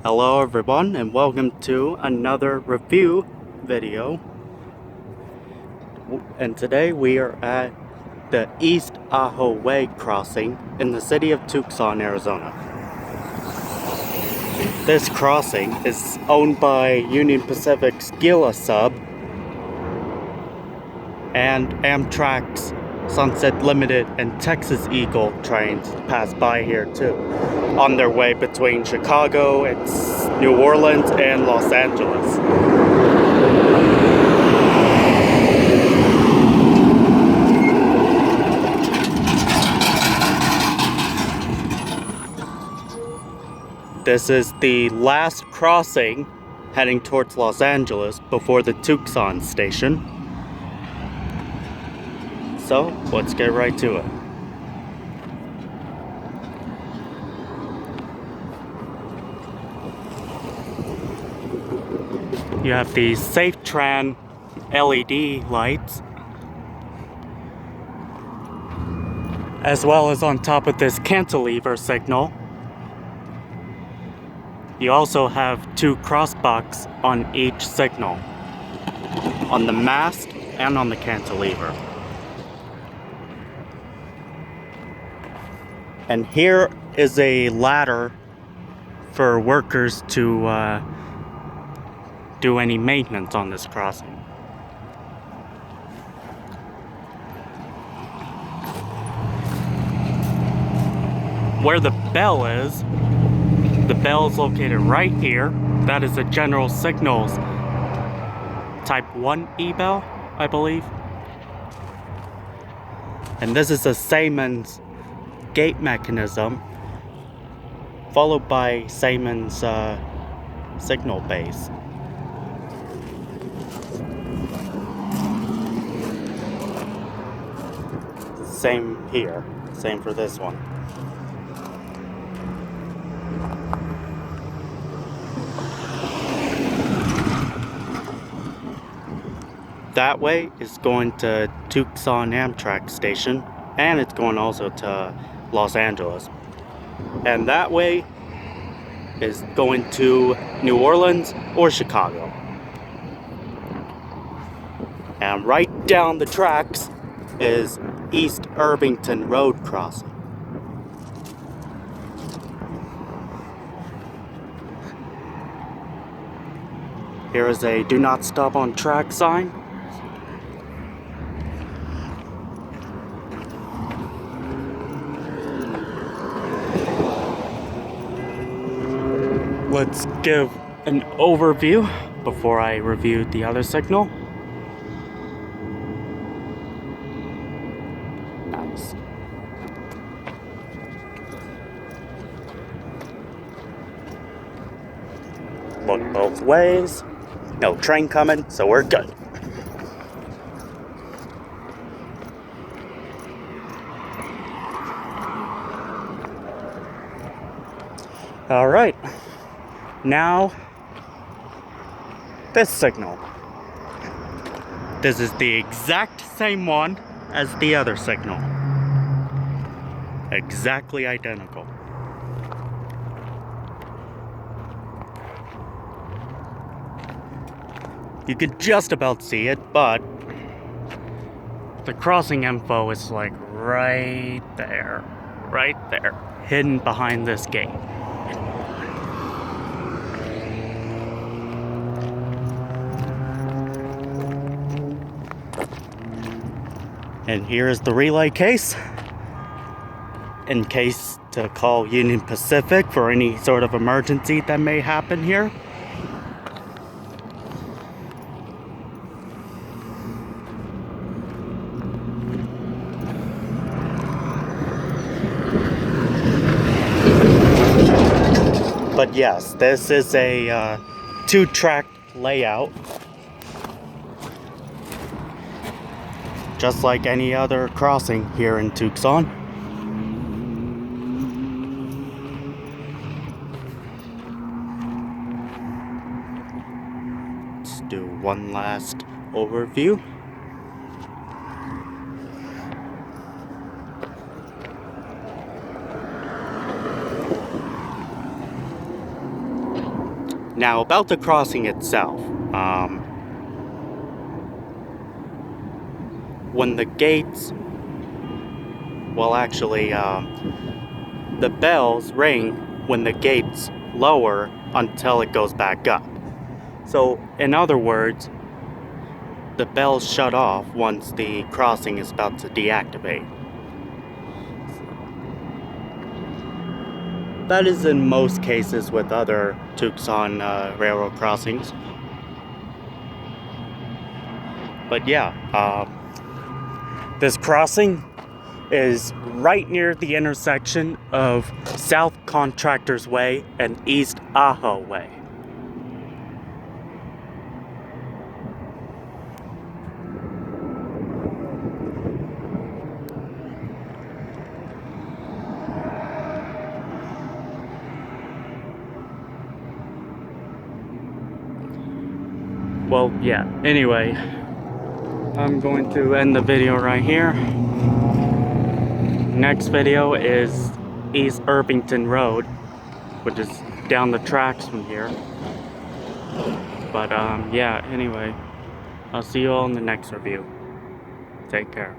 Hello everyone and welcome to another review video. And today we are at the East Ajo Way crossing in the city of Tucson, Arizona. This crossing is owned by Union Pacific's Gila sub and Amtrak's Sunset Limited and Texas Eagle trains pass by here too, on their way between Chicago and New Orleans and Los Angeles. This is the last crossing heading towards Los Angeles before the Tucson station. So, let's get right to it. You have the SafeTran LED lights, as well as on top of this cantilever signal. You also have two crossbucks on each signal, on the mast and on the cantilever. And here is a ladder for workers to do any maintenance on this crossing. Where the bell is located right here. That is a General Signals Type 1 e-bell, I believe. And this is a Siemens gate mechanism, followed by Siemens signal base. Same here, same for this one. That way is going to Tucson Amtrak station, and it's going also to Los Angeles. And that way is going to New Orleans or Chicago. And right down the tracks is East Irvington Road crossing. Here is a do not stop on track sign. Let's give an overview before I review the other signal. Nice. Look both ways. No train coming, so we're good. All right. Now, this signal. This is the exact same one as the other signal. Exactly identical. You could just about see it, but the crossing info is like right there, hidden behind this gate. And here is the relay case, in case to call Union Pacific for any sort of emergency that may happen here. But yes, this is a two-track layout, just like any other crossing here in Tucson. Let's do one last overview. Now about the crossing itself, when the gates, well actually, the bells ring when the gates lower until it goes back up. So in other words, the bells shut off once the crossing is about to deactivate. That is in most cases with other Tucson railroad crossings. But yeah, this crossing is right near the intersection of South Contractors Way and East Ajo Way. Well, yeah, anyway, I'm going to end the video right here. Next video is East Irvington Road, which is down the tracks from here. But yeah, anyway, I'll see you all in the next review. Take care.